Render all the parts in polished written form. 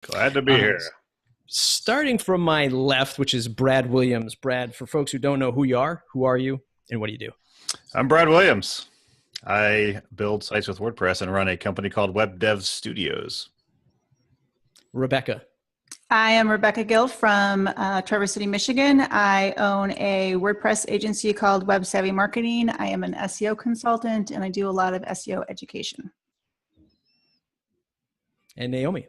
Glad to be here. Starting from my left, which is Brad Williams. Brad, for folks who don't know who are you, and what do you do? I'm Brad Williams. I build sites with WordPress and run a company called Web Dev Studios. Rebecca. I am Rebecca Gill from Traverse City, Michigan. I own a WordPress agency called Web Savvy Marketing. I am an SEO consultant, and I do a lot of SEO education. And Naomi.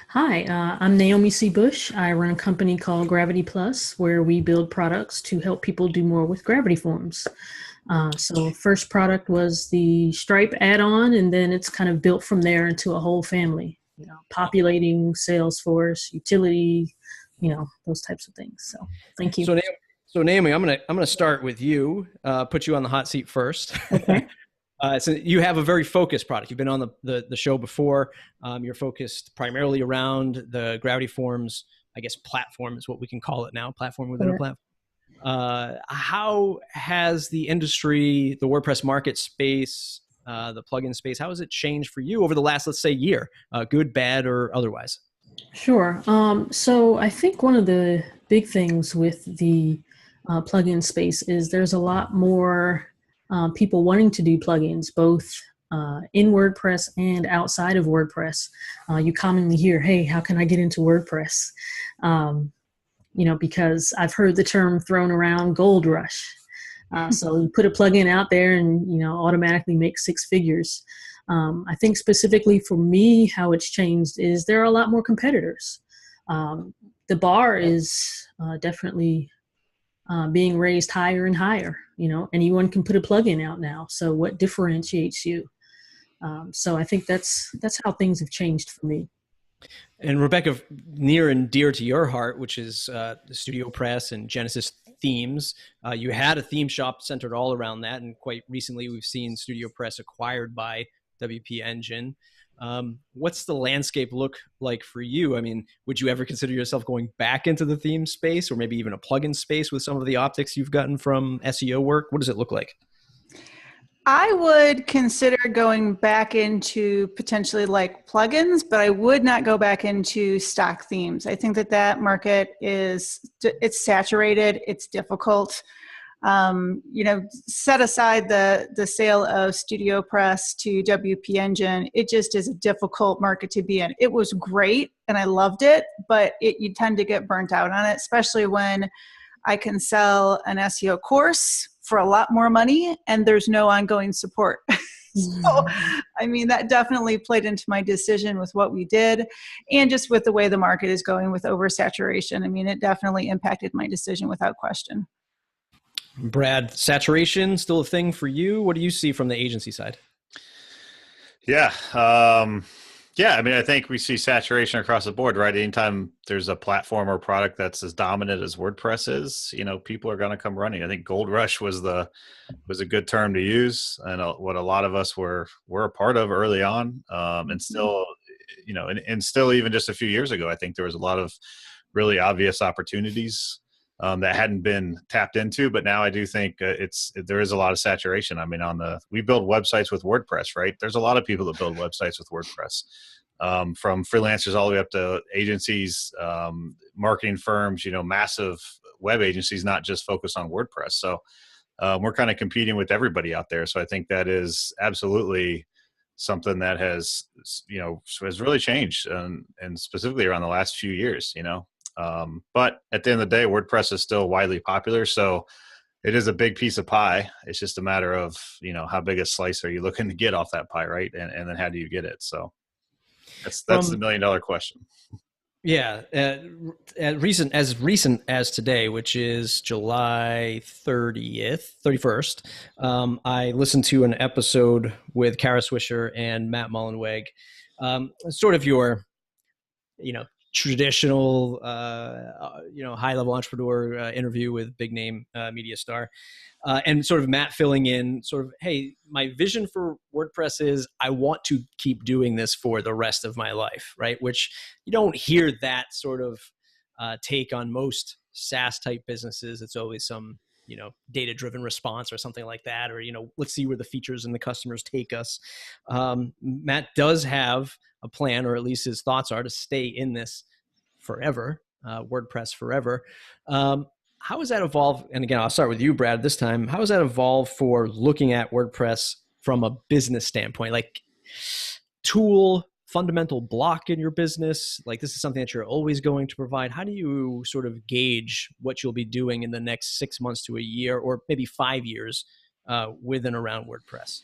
Hi, I'm Naomi C. Bush. I run a company called Gravity Plus, where we build products to help people do more with Gravity Forms. So first product was the Stripe add-on, and then it's kind of built from there into a whole family, populating Salesforce, utility, those types of things. So thank you. So Naomi, I'm gonna start with you, put you on the hot seat first. Okay. So you have a very focused product. You've been on the show before. You're focused primarily around the Gravity Forms, I guess platform is what we can call it now, platform within a platform. How has the industry, the WordPress market space, the plugin space, how has it changed for you over the last, let's say, year, good, bad, or otherwise? Sure. So I think one of the big things with the plugin space is there's a lot more people wanting to do plugins, both in WordPress and outside of WordPress. You commonly hear, hey, how can I get into WordPress? Because I've heard the term thrown around, gold rush. So you put a plugin out there and, automatically make six figures. I think specifically for me, how it's changed is there are a lot more competitors. The bar is definitely being raised higher and higher. Anyone can put a plugin out now. So what differentiates you? So I think that's how things have changed for me. And Rebecca, near and dear to your heart, which is the Studio Press and Genesis themes, you had a theme shop centered all around that. And quite recently, we've seen Studio Press acquired by WP Engine. What's the landscape look like for you? I mean, would you ever consider yourself going back into the theme space or maybe even a plugin space with some of the optics you've gotten from SEO work? What does it look like? I would consider going back into potentially like plugins, but I would not go back into stock themes. I think that market it's saturated. It's difficult. Set aside the sale of Studio Press to WP Engine, it just is a difficult market to be in. It was great and I loved it, but you tend to get burnt out on it, especially when I can sell an SEO course for a lot more money and there's no ongoing support. So, that definitely played into my decision with what we did and just with the way the market is going with oversaturation. It definitely impacted my decision without question. Brad, saturation still a thing for you? What do you see from the agency side? Yeah. I think we see saturation across the board, right? Anytime there's a platform or product that's as dominant as WordPress is, people are going to come running. I think gold rush was a good term to use, and what a lot of us were a part of early on, and still, and still even just a few years ago, I think there was a lot of really obvious opportunities that hadn't been tapped into, but now I do think there is a lot of saturation. We build websites with WordPress, right? There's a lot of people that build websites with WordPress, from freelancers all the way up to agencies, marketing firms, massive web agencies, not just focused on WordPress. So we're kind of competing with everybody out there. So I think that is absolutely something that has really changed, and specifically around the last few years, but at the end of the day, WordPress is still widely popular. So it is a big piece of pie. It's just a matter of, how big a slice are you looking to get off that pie, right? And then how do you get it? So that's the $1 million question. Yeah. As recent as today, which is July 31st, I listened to an episode with Kara Swisher and Matt Mullenweg, sort of your, traditional, high-level entrepreneur interview with big name media star, and sort of Matt filling in sort of, hey, my vision for WordPress is I want to keep doing this for the rest of my life, right? Which you don't hear that sort of take on most SaaS type businesses. It's always some data-driven response or something like that, or, let's see where the features and the customers take us. Matt does have a plan, or at least his thoughts are, to stay in this forever, WordPress forever. How has that evolved? And again, I'll start with you, Brad, this time. How has that evolved for looking at WordPress from a business standpoint? Like, tool, fundamental block in your business? Like, this is something that you're always going to provide. How do you sort of gauge what you'll be doing in the next 6 months to a year, or maybe 5 years with and around WordPress?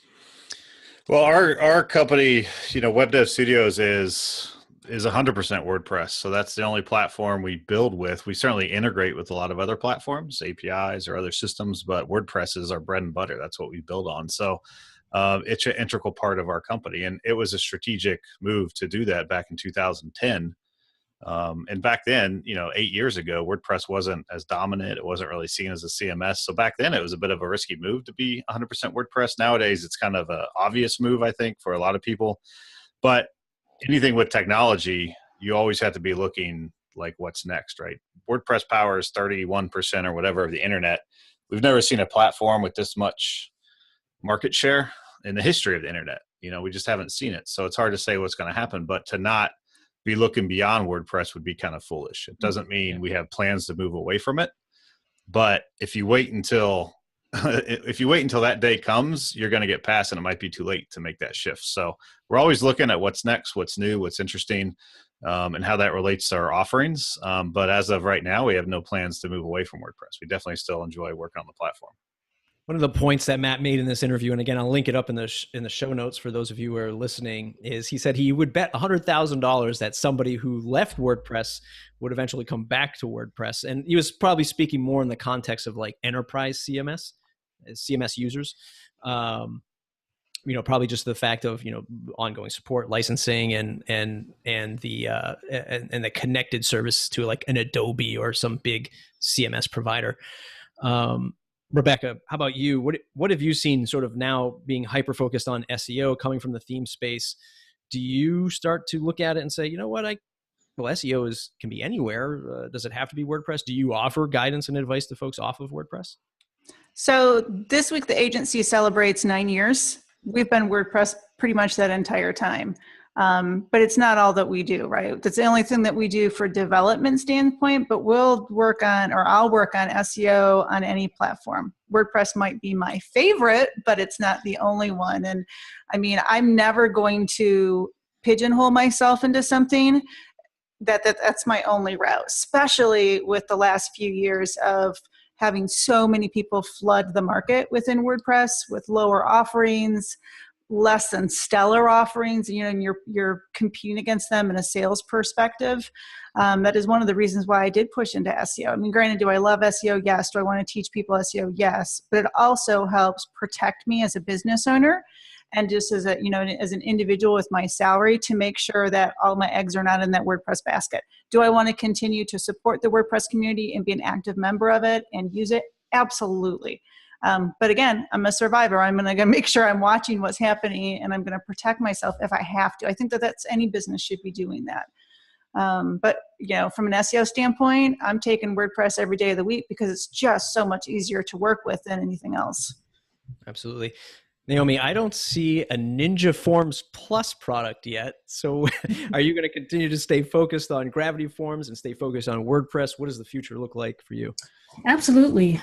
Well, our company, Web Dev Studios is 100% WordPress. So that's the only platform we build with. We certainly integrate with a lot of other platforms, APIs or other systems, but WordPress is our bread and butter. That's what we build on. So it's an integral part of our company. And it was a strategic move to do that back in 2010. And back then, 8 years ago, WordPress wasn't as dominant. It wasn't really seen as a CMS. So back then it was a bit of a risky move to be 100% WordPress. Nowadays, it's kind of an obvious move, I think, for a lot of people. But anything with technology, you always have to be looking like what's next, right? WordPress powers 31% or whatever of the internet. We've never seen a platform with this much market share in the history of the internet. We just haven't seen it. So it's hard to say what's going to happen, but to not be looking beyond WordPress would be kind of foolish. It doesn't mean we have plans to move away from it, but if you wait until that day comes, you're going to get past, and it might be too late to make that shift. So we're always looking at what's next, what's new, what's interesting, and how that relates to our offerings. But as of right now, we have no plans to move away from WordPress. We definitely still enjoy working on the platform. One of the points that Matt made in this interview, and again, I'll link it up in the show notes for those of you who are listening, is he said he would bet $100,000 that somebody who left WordPress would eventually come back to WordPress. And he was probably speaking more in the context of like enterprise CMS users. Probably just the fact of ongoing support, licensing, and the connected service to like an Adobe or some big CMS provider. Rebecca, how about you? What have you seen sort of now being hyper-focused on SEO, coming from the theme space? Do you start to look at it and say, SEO can be anywhere. Does it have to be WordPress? Do you offer guidance and advice to folks off of WordPress? So this week, the agency celebrates 9 years. We've been WordPress pretty much that entire time. But it's not all that we do, right? That's the only thing that we do for development standpoint, but I'll work on SEO on any platform. WordPress might be my favorite, but it's not the only one. And I mean, I'm never going to pigeonhole myself into something that's my only route, especially with the last few years of having so many people flood the market within WordPress with lower offerings, less than stellar offerings, and you're competing against them in a sales perspective. That is one of the reasons why I did push into SEO. I mean, granted, do I love SEO? Yes. Do I want to teach people SEO? Yes. But it also helps protect me as a business owner, and just as an individual with my salary, to make sure that all my eggs are not in that WordPress basket. Do I want to continue to support the WordPress community and be an active member of it and use it? Absolutely. But again, I'm a survivor. I'm going to make sure I'm watching what's happening, and I'm going to protect myself if I have to. I think that's any business should be doing that. But from an SEO standpoint, I'm taking WordPress every day of the week because it's just so much easier to work with than anything else. Absolutely. Naomi, I don't see a Ninja Forms Plus product yet. So are you going to continue to stay focused on Gravity Forms and stay focused on WordPress? What does the future look like for you? Absolutely.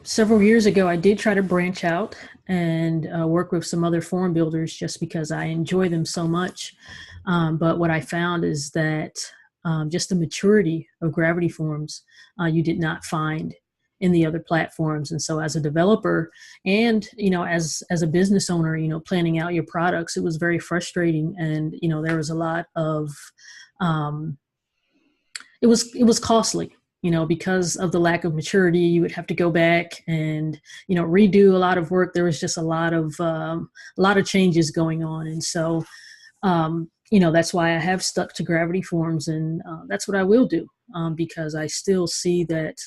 Several years ago, I did try to branch out and work with some other form builders just because I enjoy them so much. But what I found is that just the maturity of Gravity Forms, you did not find in the other platforms. And so as a developer and, as a business owner, planning out your products, it was very frustrating. And, there was a lot of, it was costly, because of the lack of maturity. You would have to go back and, redo a lot of work. There was just a lot of changes going on. And so, that's why I have stuck to Gravity Forms, and that's what I will do, because I still see that,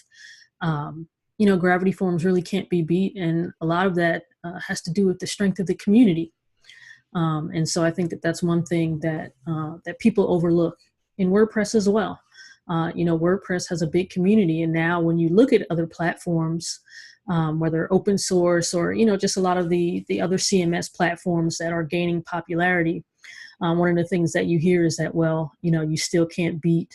Gravity Forms really can't be beat. And a lot of that has to do with the strength of the community. And so I think that that's one thing that people overlook in WordPress as well. WordPress has a big community. And now when you look at other platforms, whether open source or, you know, just a lot of the other CMS platforms that are gaining popularity. One of the things that you hear is that, well, you know, you still can't beat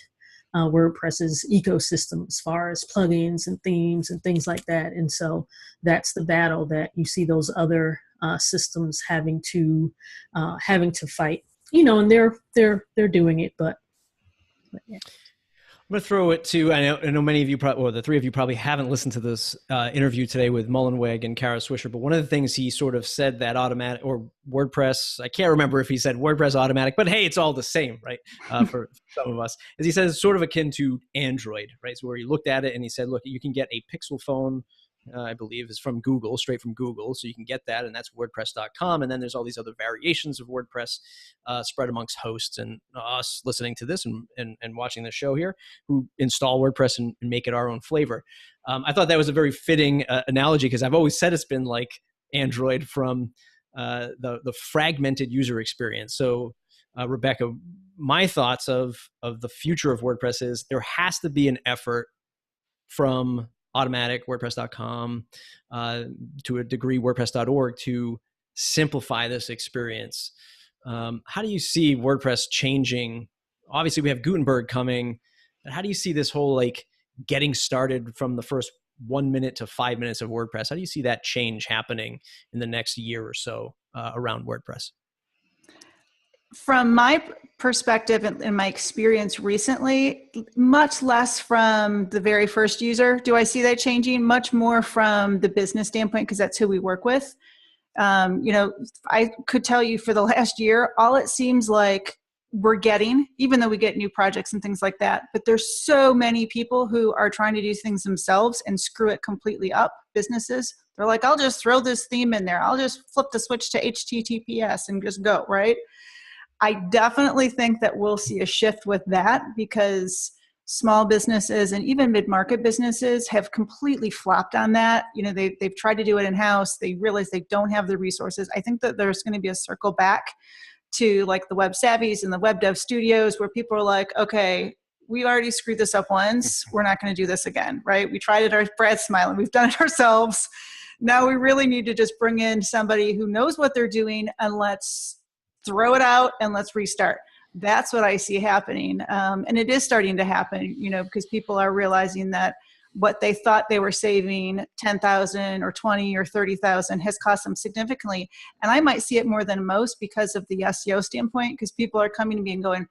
WordPress's ecosystem as far as plugins and themes and things like that. And so that's the battle that you see those other systems having to fight. You know, and they're doing it, but yeah. I'm going to throw it to, I know many of you, or the three of you probably haven't listened to this interview today with Mullenweg and Kara Swisher, but one of the things he sort of said that automatic, or WordPress, I can't remember if he said WordPress automatic, but hey, it's all the same, right? For some of us, as he says, it's sort of akin to Android, right? So where he looked at it and he said, look, you can get a Pixel phone, I believe is from Google, straight from Google. So you can get that, and that's WordPress.com. And then there's all these other variations of WordPress spread amongst hosts and us listening to this and watching the show here who install WordPress and make it our own flavor. I thought that was a very fitting analogy because I've always said it's been like Android from the fragmented user experience. So Rebecca, my thoughts of the future of WordPress is there has to be an effort from Automatic, WordPress.com, to a degree, WordPress.org to simplify this experience. How do you see WordPress changing? Obviously, we have Gutenberg coming, but how do you see this whole like getting started from the first 1 minute to 5 minutes of WordPress? How do you see that change happening in the next year or so around WordPress? From my perspective and my experience recently, much less from the very first user do I see that changing, much more from the business standpoint, because that's who we work with. You know, I could tell you for the last year, all it seems like we're getting, even though we get new projects and things like that, but there's so many people who are trying to do things themselves and screw it completely up, businesses. They're like, I'll just throw this theme in there. I'll just flip the switch to HTTPS and just go, right? I definitely think that we'll see a shift with that because small businesses and even mid-market businesses have completely flopped on that. You know, they've tried to do it in-house. They realize they don't have the resources. I think that there's going to be a circle back to like the web savvies and the web dev studios where people are like, okay, we already screwed this up once. We're not going to do this again, right? We tried it, Brad's smiling. We've done it ourselves. Now we really need to just bring in somebody who knows what they're doing and let's throw it out and let's restart. That's what I see happening. And it is starting to happen, you know, because people are realizing that what they thought they were saving 10,000 or 20 or 30,000 has cost them significantly. And I might see it more than most because of the SEO standpoint, because people are coming to me and going,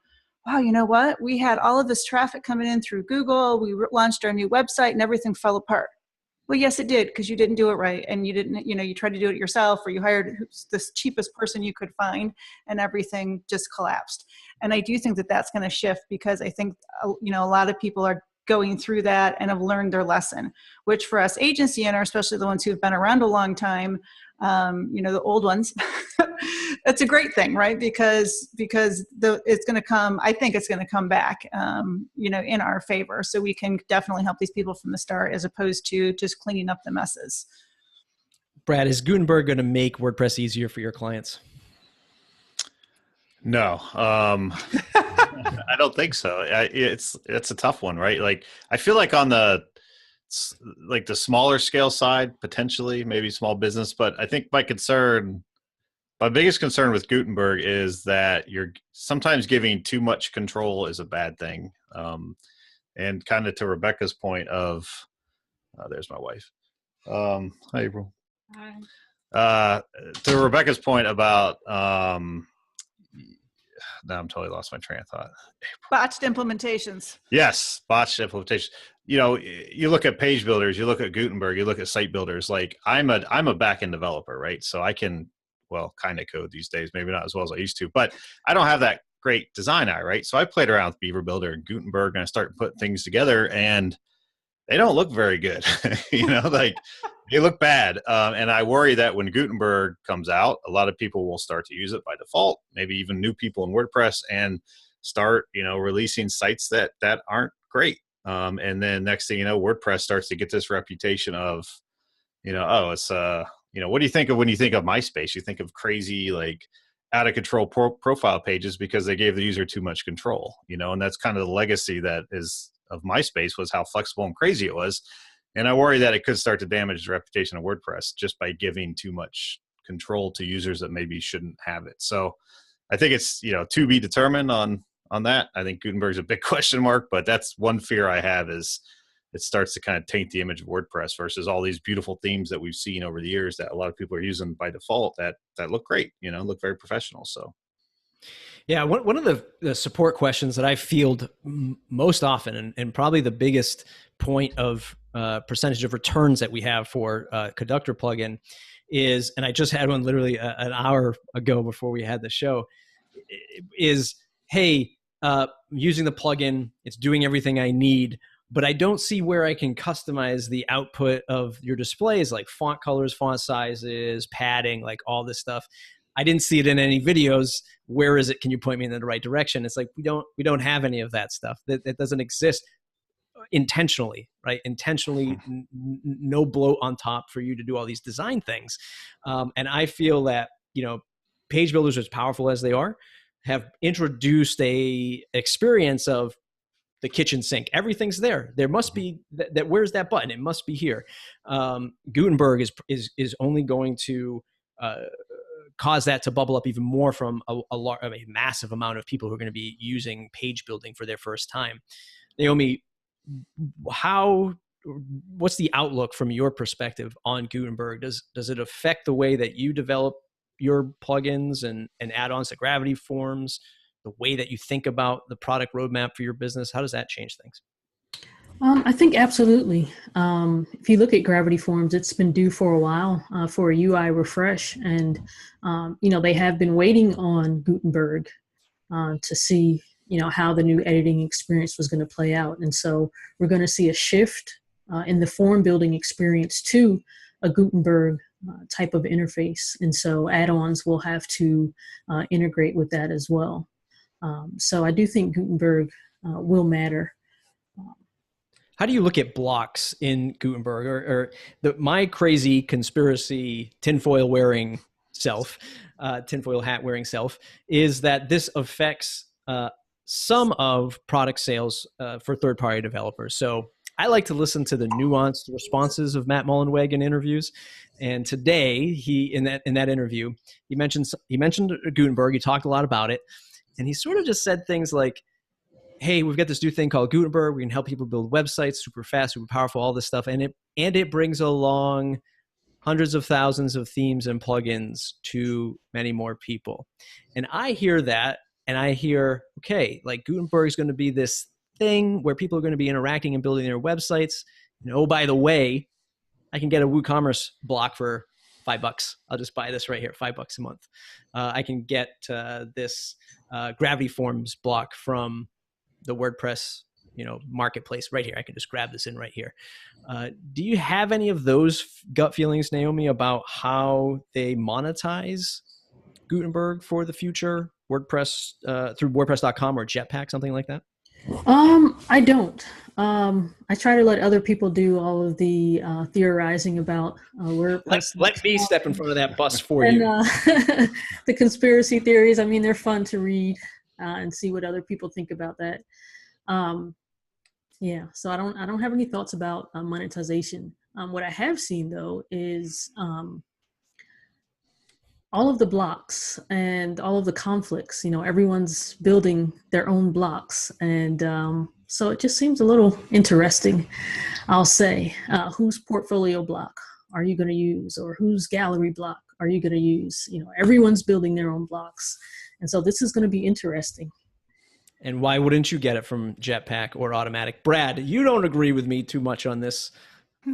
wow, you know what? We had all of this traffic coming in through Google. We launched our new website and everything fell apart. Well, yes, it did, because you didn't do it right. And you didn't, you know, you tried to do it yourself or you hired the cheapest person you could find and everything just collapsed. And I do think that that's going to shift because I think, you know, a lot of people are going through that and have learned their lesson, which for us agency owners, especially the ones who've been around a long time, you know, the old ones, that's a great thing, right? Because it's going to come, I think it's going to come back, you know, in our favor. So we can definitely help these people from the start as opposed to just cleaning up the messes. Brad, is Gutenberg going to make WordPress easier for your clients? No, I don't think so. It's a tough one, right? Like I feel like on the smaller scale side, potentially maybe small business, but I think my biggest concern with Gutenberg is that you're sometimes giving too much control is a bad thing. And kind of to Rebecca's point of, there's my wife. Hi, April. Hi. To Rebecca's point about, now I'm totally lost my train of thought. Botched implementations. Yes, botched implementations. You know, you look at page builders, you look at Gutenberg, you look at site builders. Like I'm a back-end developer, right? So I can, well, kind of code these days, maybe not as well as I used to, but I don't have that great design eye, right? So I played around with Beaver Builder and Gutenberg and I started putting things together and they don't look very good. You know, like they look bad. And I worry that when Gutenberg comes out, a lot of people will start to use it by default, maybe even new people in WordPress and start, you know, releasing sites that aren't great. And then next thing you know, WordPress starts to get this reputation of, you know, oh, it's, you know, what do you think of when you think of MySpace? You think of crazy, like out of control profile pages because they gave the user too much control, you know, and that's kind of the legacy that is of MySpace was how flexible and crazy it was. And I worry that it could start to damage the reputation of WordPress just by giving too much control to users that maybe shouldn't have it. So I think it's, to be determined on that. I think Gutenberg's a big question mark, but that's one fear I have, is it starts to kind of taint the image of WordPress versus all these beautiful themes that we've seen over the years that a lot of people are using by default that look great, look very professional. So. Yeah, one of the support questions that I field most often, and probably the biggest point of percentage of returns that we have for Conductor plugin is, and I just had one literally an hour ago before we had the show, is, hey, using the plugin, it's doing everything I need, but I don't see where I can customize the output of your displays, like font colors, font sizes, padding, like all this stuff. I didn't see it in any videos. Where is it? Can you point me in the right direction? It's like, we don't have any of that stuff. That doesn't exist intentionally, right? Intentionally, no bloat on top for you to do all these design things. And I feel that, page builders, as powerful as they are, have introduced a experience of the kitchen sink. Everything's there. There must be that. Where's that button? It must be here. Gutenberg is only going to cause that to bubble up even more from a massive amount of people who are going to be using page building for their first time. Naomi, what's the outlook from your perspective on Gutenberg? Does it affect the way that you develop your plugins and add-ons to Gravity Forms, the way that you think about the product roadmap for your business? How does that change things? I think absolutely. If you look at Gravity Forms, it's been due for a while for a UI refresh, and they have been waiting on Gutenberg to see how the new editing experience was going to play out, and so we're going to see a shift in the form building experience to a Gutenberg type of interface, and so add-ons will have to integrate with that as well. So I do think Gutenberg will matter. How do you look at blocks in Gutenberg, or my crazy conspiracy tinfoil hat wearing self, is that this affects some of product sales for third-party developers. So I like to listen to the nuanced responses of Matt Mullenweg in interviews. And today, in that interview, he mentioned Gutenberg. He talked a lot about it, and he sort of just said things like, hey, we've got this new thing called Gutenberg. We can help people build websites super fast, super powerful, all this stuff. And it brings along hundreds of thousands of themes and plugins to many more people. And I hear that, and I hear, okay, like Gutenberg is going to be this thing where people are going to be interacting and building their websites. And oh, by the way, I can get a WooCommerce block for $5. I'll just buy this right here, $5 a month. I can get this Gravity Forms block from the WordPress, marketplace right here. I can just grab this in right here. Do you have any of those gut feelings, Naomi, about how they monetize Gutenberg for the future, WordPress through WordPress.com or Jetpack, something like that? I don't. I try to let other people do all of the theorizing about WordPress. Let me step in front of that bus for you. The conspiracy theories, they're fun to read and see what other people think about that. So I don't have any thoughts about monetization. What I have seen though is all of the blocks and all of the conflicts. Everyone's building their own blocks, and so it just seems a little interesting. I'll say, whose portfolio block are you going to use, or whose gallery block are you going to use? Everyone's building their own blocks, and so this is going to be interesting. And why wouldn't you get it from Jetpack or Automatic? Brad, you don't agree with me too much on this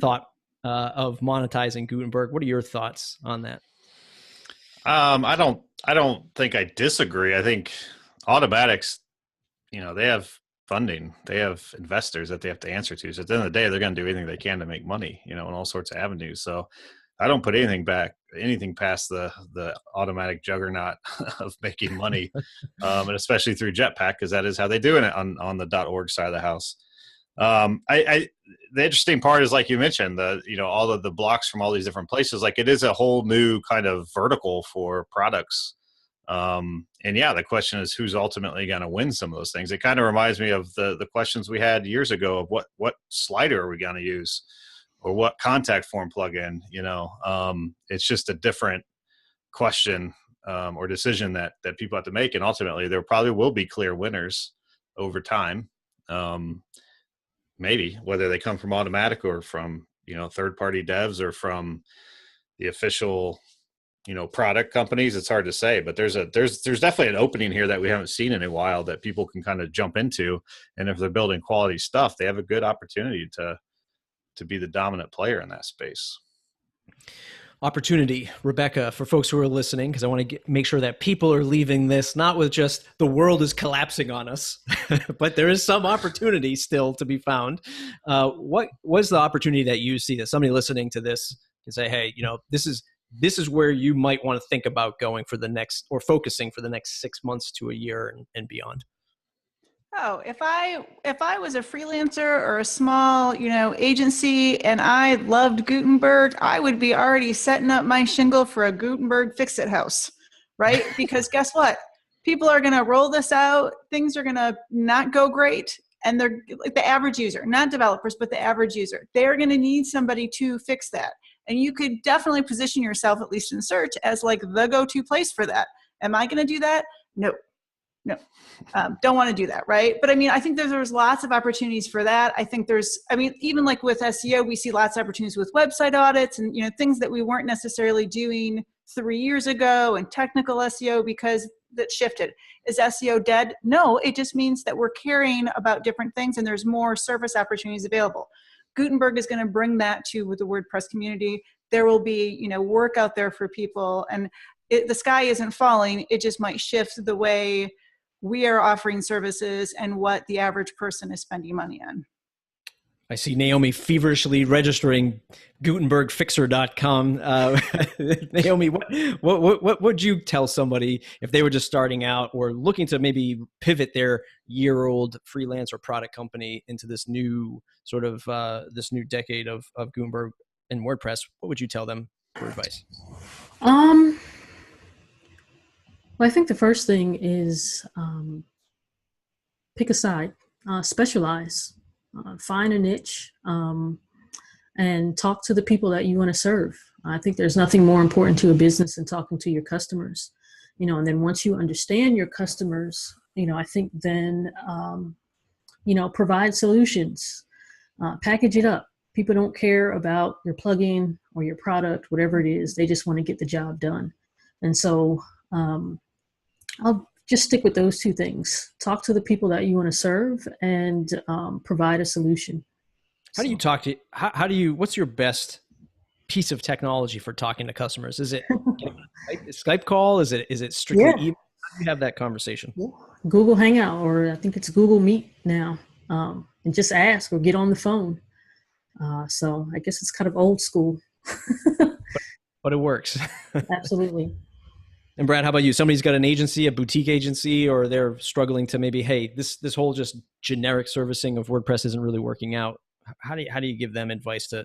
thought of monetizing Gutenberg. What are your thoughts on that? I don't think I disagree. I think Automatics, they have funding, they have investors that they have to answer to. So at the end of the day, they're going to do anything they can to make money, in all sorts of avenues. So I don't put anything past the Automatic juggernaut of making money, and especially through Jetpack, because that is how they do it on the .org side of the house. The interesting part is, like you mentioned, all of the blocks from all these different places. Like, it is a whole new kind of vertical for products. The question is, who's ultimately going to win some of those things? It kind of reminds me of the questions we had years ago of what slider are we going to use? or what contact form plugin, it's just a different question or decision that people have to make. And ultimately there probably will be clear winners over time. Maybe whether they come from Automatic or from, third-party devs or from the official, product companies, it's hard to say, but there's definitely an opening here that we haven't seen in a while that people can kind of jump into. And if they're building quality stuff, they have a good opportunity to be the dominant player in that space. Opportunity, Rebecca, for folks who are listening, because I want to make sure that people are leaving this not with just the world is collapsing on us, but there is some opportunity still to be found. What was the opportunity that you see that somebody listening to this can say, hey, this is where you might want to think about going for the next, or focusing for the next 6 months to a year and beyond? Oh, if I was a freelancer or a small, agency and I loved Gutenberg, I would be already setting up my shingle for a Gutenberg fix-it house, right? Because guess what? People are going to roll this out. Things are going to not go great. And they're like the average user, not developers, but the average user. They're going to need somebody to fix that. And you could definitely position yourself, at least in search, as like the go-to place for that. Am I going to do that? No. Don't want to do that, right? But I think there's lots of opportunities for that. I think even like with SEO, we see lots of opportunities with website audits and, things that we weren't necessarily doing 3 years ago, and technical SEO, because that shifted. Is SEO dead? No, it just means that we're caring about different things and there's more service opportunities available. Gutenberg is going to bring that to the WordPress community. There will be, work out there for people, and the sky isn't falling. It just might shift the way we are offering services and what the average person is spending money on. I see Naomi feverishly registering GutenbergFixer.com. Naomi, what would you tell somebody if they were just starting out or looking to maybe pivot their year-old freelance or product company into this new sort of this new decade of Gutenberg and WordPress? What would you tell them for advice? Well, I think the first thing is pick a side, specialize, find a niche, and talk to the people that you want to serve. I think there's nothing more important to a business than talking to your customers, and then once you understand your customers, I think then, provide solutions, package it up. People don't care about your plugin or your product, whatever it is. They just want to get the job done. And so, I'll just stick with those two things. Talk to the people that you want to serve and provide a solution. How do you talk to, how do you, what's your best piece of technology for talking to customers? Is it a Skype call? Is it strictly email? How do you have that conversation? Google Hangout, or I think it's Google Meet now, and just ask or get on the phone. So I guess it's kind of old school. But it works. Absolutely. And Brad, how about you? Somebody's got an agency, a boutique agency, or they're struggling to maybe, hey, this whole just generic servicing of WordPress isn't really working out. How do you give them advice to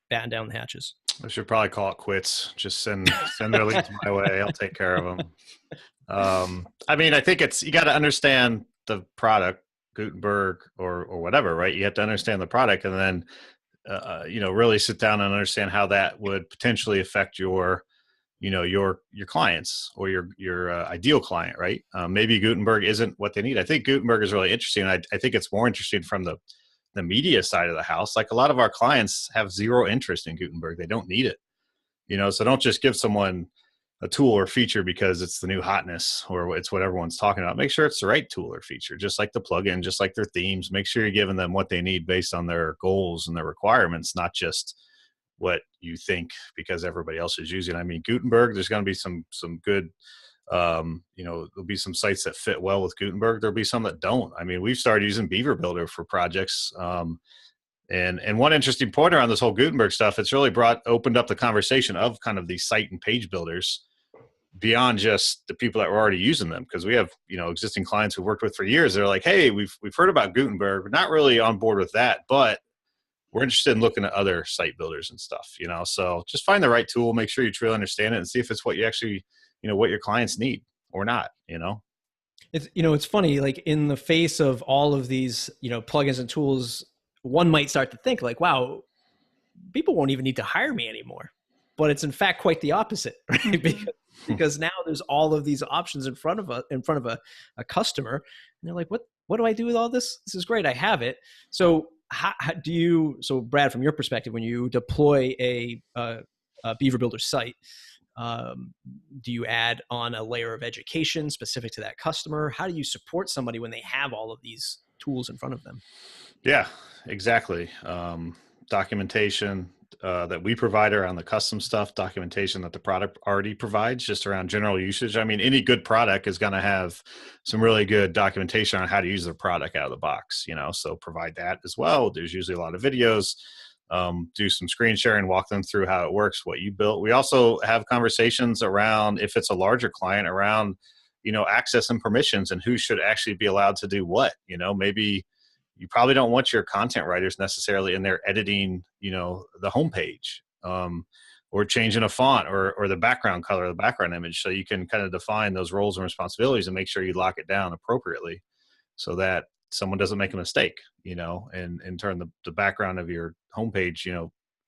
batten down the hatches? I should probably call it quits. Just send their leads my way. I'll take care of them. I think you got to understand the product, Gutenberg or whatever, right? You have to understand the product, and then really sit down and understand how that would potentially affect your clients or your ideal client, right? Maybe Gutenberg isn't what they need. I think Gutenberg is really interesting. I think it's more interesting from the media side of the house. Like, a lot of our clients have zero interest in Gutenberg. They don't need it, so don't just give someone a tool or feature because it's the new hotness or it's what everyone's talking about. Make sure it's the right tool or feature, just like the plugin, just like their themes. Make sure you're giving them what they need based on their goals and their requirements, not just what you think because everybody else is using. Gutenberg, there's going to be some good, there'll be some sites that fit well with Gutenberg. There'll be some that don't. We've started using Beaver Builder for projects. And one interesting point around this whole Gutenberg stuff, it's really opened up the conversation of kind of these site and page builders beyond just the people that were already using them. Because we have, existing clients we've worked with for years. They're like, hey, we've heard about Gutenberg. We're not really on board with that, but we're interested in looking at other site builders and stuff, so just find the right tool, make sure you truly understand it, and see if it's what you actually, what your clients need or not, It's funny, like, in the face of all of these, plugins and tools, one might start to think like, wow, people won't even need to hire me anymore. But it's in fact quite the opposite, right? Mm-hmm. Because now there's all of these options in front of a customer, and they're like, what do I do with all this? This is great, I have it. So how do you? So Brad, from your perspective, when you deploy a Beaver Builder site, do you add on a layer of education specific to that customer? How do you support somebody when they have all of these tools in front of them? Yeah, exactly. Documentation that we provide around the custom stuff, documentation that the product already provides just around general usage. I mean, any good product is going to have some really good documentation on how to use the product out of the box, so provide that as well. There's usually a lot of videos, do some screen sharing, walk them through how it works, what you built. We also have conversations around, if it's a larger client, around, access and permissions and who should actually be allowed to do what. Maybe you probably don't want your content writers necessarily in there editing, the homepage, or changing a font or the background color, the background image. So you can kind of define those roles and responsibilities and make sure you lock it down appropriately so that someone doesn't make a mistake, and turn the background of your homepage,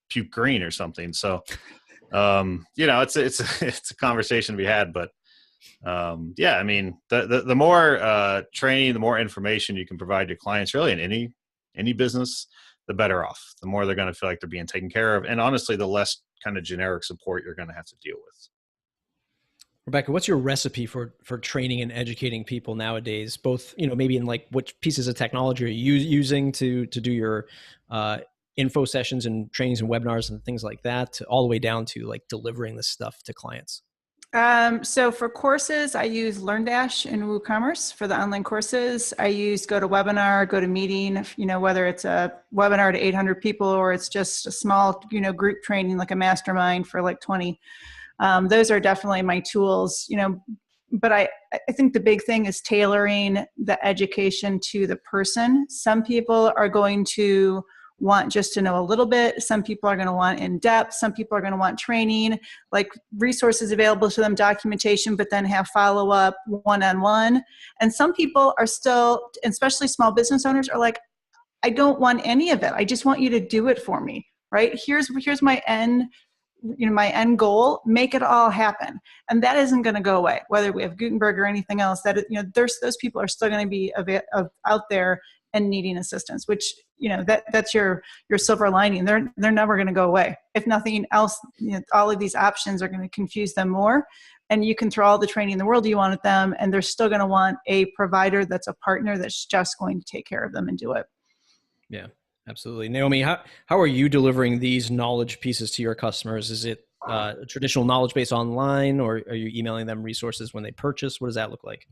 puke green or something. So, it's a conversation to be had, but I mean, the more training, the more information you can provide your clients, really, in any business, the better off. The more they're going to feel like they're being taken care of, and honestly, the less kind of generic support you're going to have to deal with. Rebecca, what's your recipe for training and educating people nowadays? Both, maybe in like which pieces of technology are you using to do your info sessions and trainings and webinars and things like that, all the way down to like delivering this stuff to clients. So for courses, I use LearnDash and WooCommerce for the online courses. I use GoToWebinar, GoToMeeting, whether it's a webinar to 800 people or it's just a small, group training like a mastermind for like 20. Those are definitely my tools, but I think the big thing is tailoring the education to the person. Some people are going to want just to know a little bit. Some people are going to want in depth. Some people are going to want training, like resources available to them, documentation, but then have follow up one-on-one. And some people are still, especially small business owners, are like, I don't want any of it. I just want you to do it for me, right? Here's my end. My end goal, make it all happen. And that isn't going to go away, whether we have Gutenberg or anything else. That, those people are still going to be out there and needing assistance, which, that's your silver lining. They're never going to go away. If nothing else, all of these options are going to confuse them more. And you can throw all the training in the world you want at them, and they're still going to want a provider that's a partner that's just going to take care of them and do it. Yeah. Absolutely. Naomi, how are you delivering these knowledge pieces to your customers? Is it a traditional knowledge base online, or are you emailing them resources when they purchase? What does that look like?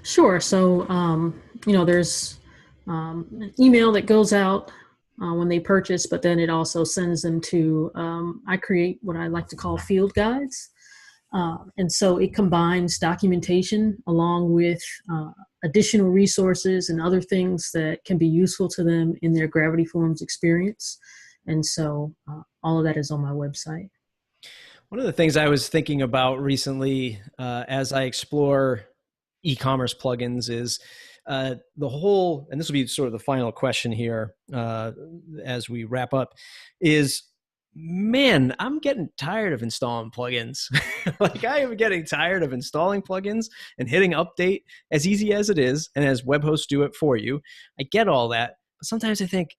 Sure. So, there's an email that goes out when they purchase, but then it also sends them to, I create what I like to call field guides. And so it combines documentation along with additional resources and other things that can be useful to them in their Gravity Forms experience. And so all of that is on my website. One of the things I was thinking about recently as I explore e-commerce plugins is the whole, and this will be sort of the final question here as we wrap up, is, man, I'm getting tired of installing plugins. Like, I am getting tired of installing plugins and hitting update, as easy as it is, and as web hosts do it for you. I get all that, but sometimes I think,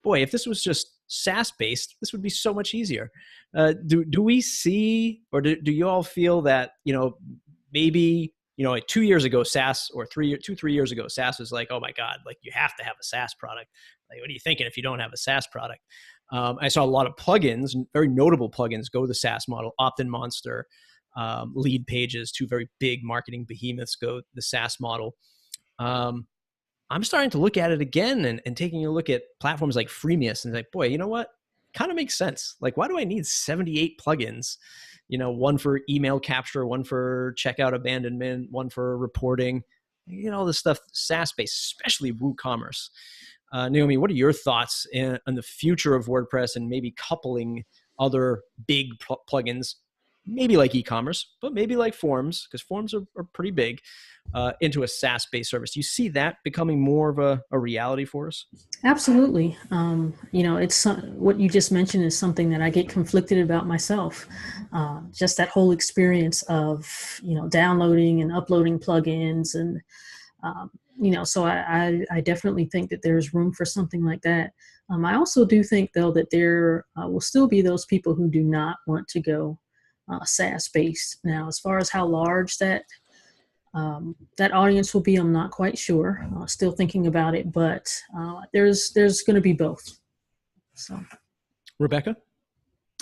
boy, if this was just SaaS based, this would be so much easier. Do we see, or do you all feel that, maybe, like 2 years ago, SaaS, or 3 years ago, SaaS was like, oh my God, like you have to have a SaaS product. Like, what are you thinking if you don't have a SaaS product? I saw a lot of plugins, very notable plugins, go the SaaS model. Opt-in Monster, Lead Pages, two very big marketing behemoths, go the SaaS model. I'm starting to look at it again and taking a look at platforms like Freemius and like, boy, you know what? Kind of makes sense. Like, why do I need 78 plugins? One for email capture, one for checkout abandonment, one for reporting. All this stuff SaaS-based, especially WooCommerce. Naomi, what are your thoughts on the future of WordPress and maybe coupling other big plugins maybe like e-commerce, but maybe like forms, because forms are pretty big, into a SaaS-based service. Do you see that becoming more of a reality for us? Absolutely. It's what you just mentioned is something that I get conflicted about myself. Just that whole experience of, downloading and uploading plugins and, so I definitely think that there's room for something like that. I also do think, though, that there will still be those people who do not want to go SaaS-based. Now, as far as how large that audience will be, I'm not quite sure. Still thinking about it, but there's going to be both. So, Rebecca?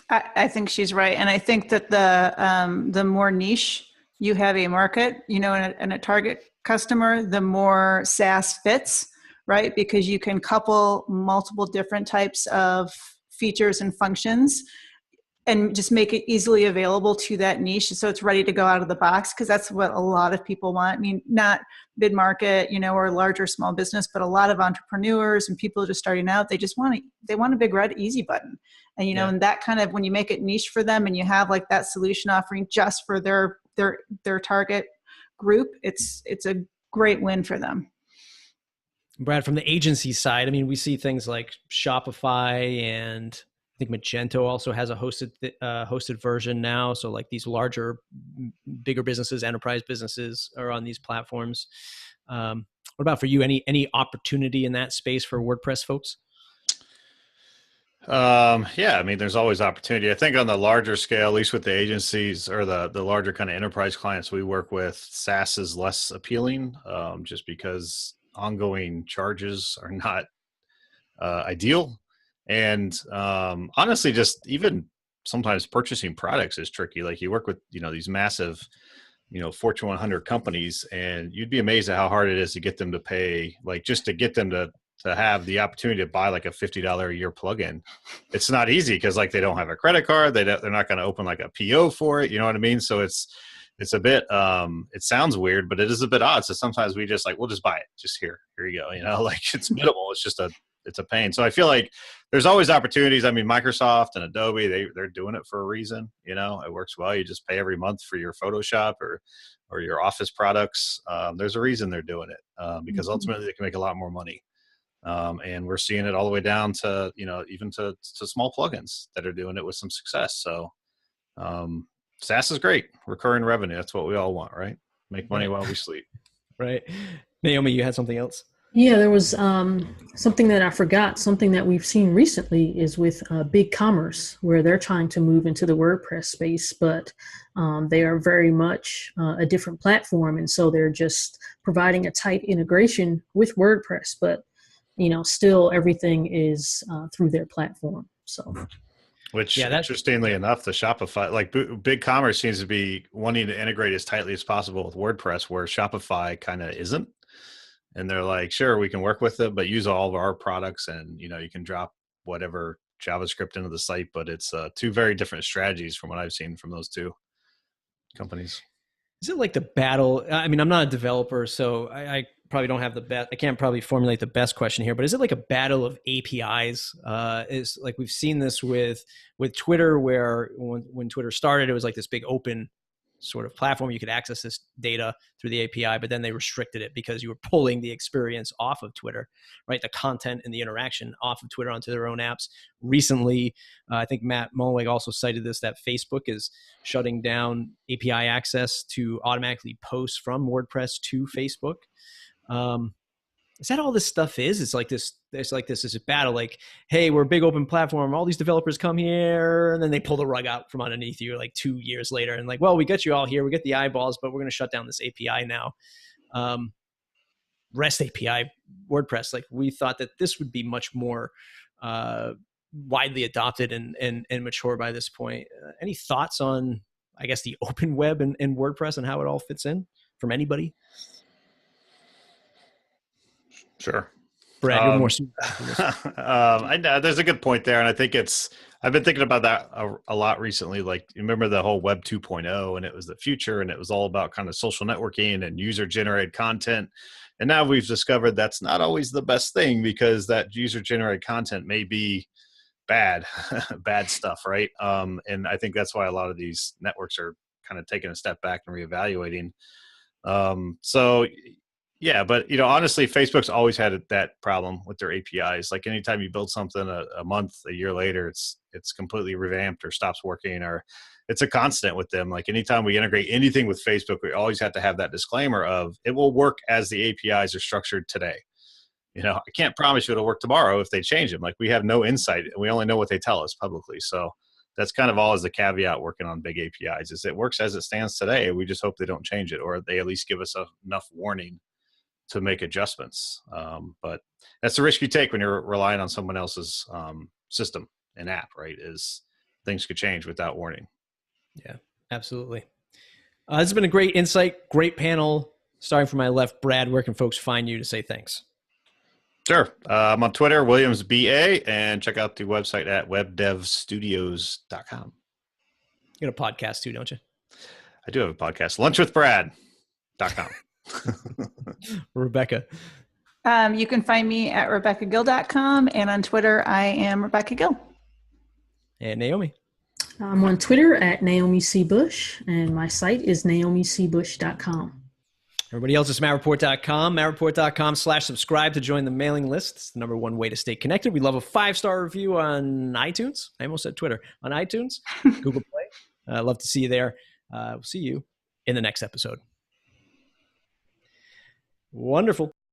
I think she's right, and I think that the more niche you have a market, and a target customer, the more SaaS fits, right? Because you can couple multiple different types of features and functions and just make it easily available to that niche. So it's ready to go out of the box, because that's what a lot of people want. I mean, not mid-market, or larger small business, but a lot of entrepreneurs and people just starting out, they want a big red easy button. And, and that kind of, when you make it niche for them and you have like that solution offering just for their target group, it's a great win for them. Brad, from the agency side, I mean, we see things like Shopify, and I think Magento also has a hosted version now. So like these larger, bigger businesses, enterprise businesses are on these platforms. What about for you? Any opportunity in that space for WordPress folks? I mean, there's always opportunity. I think on the larger scale, at least with the agencies or the larger kind of enterprise clients we work with, SaaS is less appealing, just because ongoing charges are not ideal. And honestly, just even sometimes purchasing products is tricky. Like you work with, these massive, Fortune 100 companies, and you'd be amazed at how hard it is to get them to pay, like just to get them to have the opportunity to buy like a $50 a year plugin. It's not easy because like they don't have a credit card. They're not going to open like a PO for it. You know what I mean? So it's a bit, it sounds weird, but it is a bit odd. So sometimes we just like, we'll just buy it. Just here you go. Like it's minimal. It's a pain. So I feel like there's always opportunities. I mean, Microsoft and Adobe, they're doing it for a reason. It works well. You just pay every month for your Photoshop or your Office products. There's a reason they're doing it, because ultimately they can make a lot more money. And we're seeing it all the way down to, even to small plugins that are doing it with some success. So SaaS is great. Recurring revenue. That's what we all want, right? Make money while we sleep. Right. Naomi, you had something else? Yeah, there was something that I forgot. Something that we've seen recently is with BigCommerce, where they're trying to move into the WordPress space, but they are very much a different platform. And so they're just providing a tight integration with WordPress, but still everything is through their platform. So, which interestingly enough, the Shopify, like BigCommerce seems to be wanting to integrate as tightly as possible with WordPress, where Shopify kind of isn't. And they're like, sure, we can work with it, but use all of our products, and you can drop whatever JavaScript into the site. But it's two very different strategies from what I've seen from those two companies. Is it like the battle? I mean, I'm not a developer, so I probably don't have the best. I can't probably formulate the best question here, but is it like a battle of APIs? Is like we've seen this with Twitter, where when Twitter started, it was like this big open sort of platform. You could access this data through the API, but then they restricted it because you were pulling the experience off of Twitter, right? The content and the interaction off of Twitter onto their own apps. Recently, I think Matt Mullenweg also cited this, that Facebook is shutting down API access to automatically post from WordPress to Facebook. Is that all this stuff is? It's like this is a battle. Like, hey, we're a big open platform. All these developers come here, and then they pull the rug out from underneath you like 2 years later. And like, well, we got you all here. We get the eyeballs, but we're going to shut down this API now. REST API, WordPress. Like we thought that this would be much more widely adopted and mature by this point. Any thoughts on, I guess, the open web and WordPress and how it all fits in from anybody? Sure. Brad, you're more I know there's a good point there. And I think I've been thinking about that a lot recently. Like, you remember the whole Web 2.0, and it was the future, and it was all about kind of social networking and user generated content. And now we've discovered that's not always the best thing, because that user generated content may be bad, bad stuff, right? And I think that's why a lot of these networks are kind of taking a step back and reevaluating. So yeah, but honestly, Facebook's always had that problem with their APIs. Like anytime you build something a month, a year later, it's completely revamped or stops working, or it's a constant with them. Like anytime we integrate anything with Facebook, we always have to have that disclaimer of it will work as the APIs are structured today. I can't promise you it'll work tomorrow if they change them. Like we have no insight. We only know what they tell us publicly. So that's kind of all as the caveat working on big APIs is it works as it stands today. We just hope they don't change it, or they at least give us enough warning to make adjustments. But that's the risk you take when you're relying on someone else's system and app, right? Is things could change without warning. Yeah, absolutely. This has been a great insight, great panel. Starting from my left, Brad, where can folks find you to say thanks? Sure. I'm on Twitter, WilliamsBA, and check out the website at webdevstudios.com. You got a podcast too, don't you? I do have a podcast, lunchwithbrad.com. Rebecca. You can find me at RebeccaGill.com, and on Twitter, I am Rebecca Gill. And Naomi. I'm on Twitter at Naomi C. Bush, and my site is naomicbush.com. Everybody else is mattreport.com, mattreport.com/subscribe to join the mailing list. It's the #1 way to stay connected. We love a 5-star review on iTunes. I almost said Twitter. On iTunes, Google Play. I'd love to see you there. We'll see you in the next episode. Wonderful.